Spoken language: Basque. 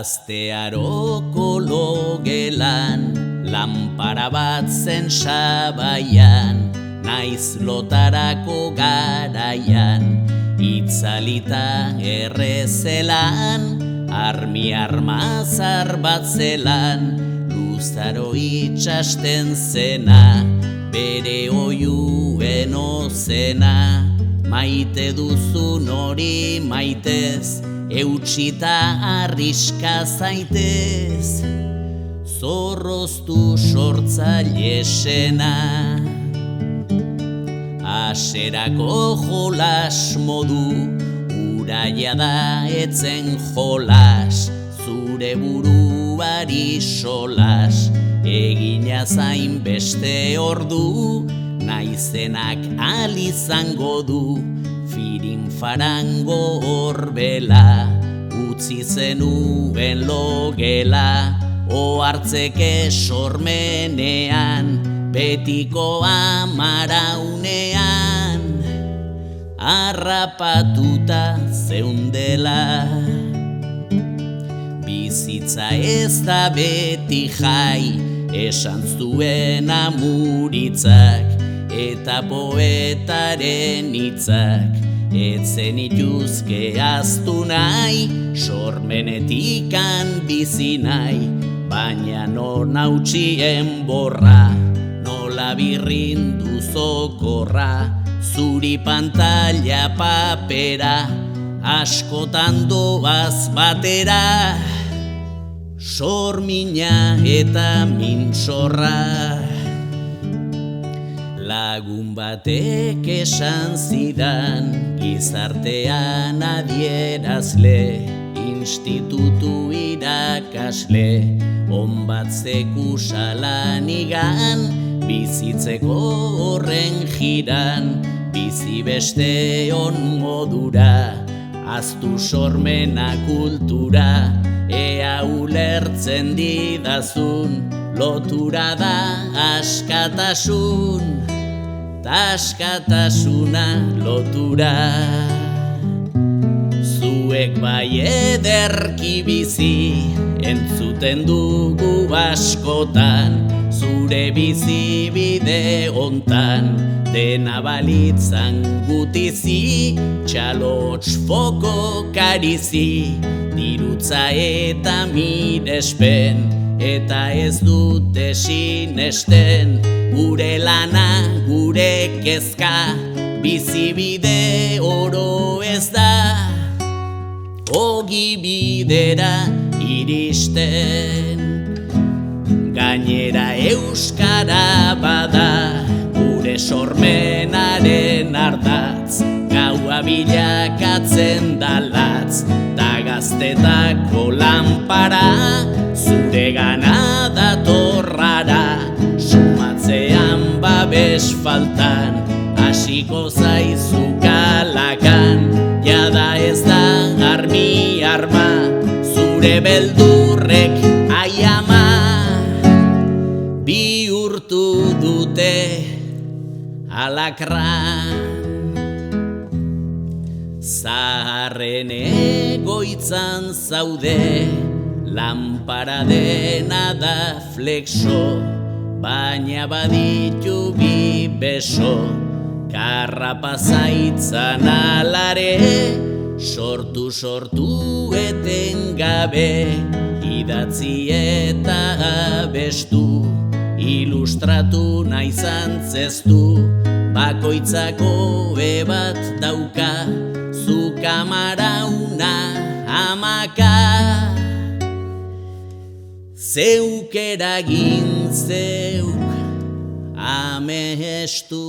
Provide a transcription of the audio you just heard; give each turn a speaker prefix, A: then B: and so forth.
A: Gaztearoko logelan, lanpara bat zen sabaian, naiz lotarako garaian, itzalita errezelan, armazar bat zelan, luzaro itxasten zena, bere oiuen ozena, maite duzun hori maitez, eutxita arriska zaitez, zorroztu sortzailesena. Aserako jolas modu, uraia da etzen jolas, zure buruari solas, egina zain beste ordu, naizenak alizango du, firin farango horbela, utzi zenuen logela, ohartzeke sormenean, betiko amaraunean, harrapatuta zeundela. Bizitza ez da beti jai, esan zuen amuritzak, eta poetaren hitzak, etzen ituzke aztu nahi, sormenetikan bizi nahi, baina nor nautxien borra, nola birrindu zokorra, zuri pantalla papera, askotan doaz batera, sormina eta minsorra. Lagun batek esan zidan, gizartean adierazle, institutu irakasle, on bat zekusala nigan, bizitzeko horren jiran, bizi beste on modura, aztu sormena kultura, ea ulertzen didazun, lotura da askatasun, taskatasuna lotura. Zuek bai ederki bizi, entzuten dugu askotan, zure bizi bide hontan, dena balitzan gutizi, txalots foko karizi, dirutza eta mirespen, eta ez dute sinesten, gure lana, gure kezka, bizibide oro ez da, ogi bidera iristen. Gainera euskara bada, gure sormenaren ardatz, gaua bilakatzen dalatz, da gaztetako lanpara, zure gana datorrara, sumatzean babes faltan, hasiko zaizu kalakan, jada ez da arma, zure beldurrek aiama, bihurtu dute alakran. Zaharren egoitzan zaude, lanpara dena da flexo, baina baditu bi beso, karrapazaitzan alare, sortu etengabe, idatzi eta abestu, ilustratu naizan zeztu, bakoitzako ebat dauka, zu kamarauna amaka. Zeuk eragin zeuk amestu.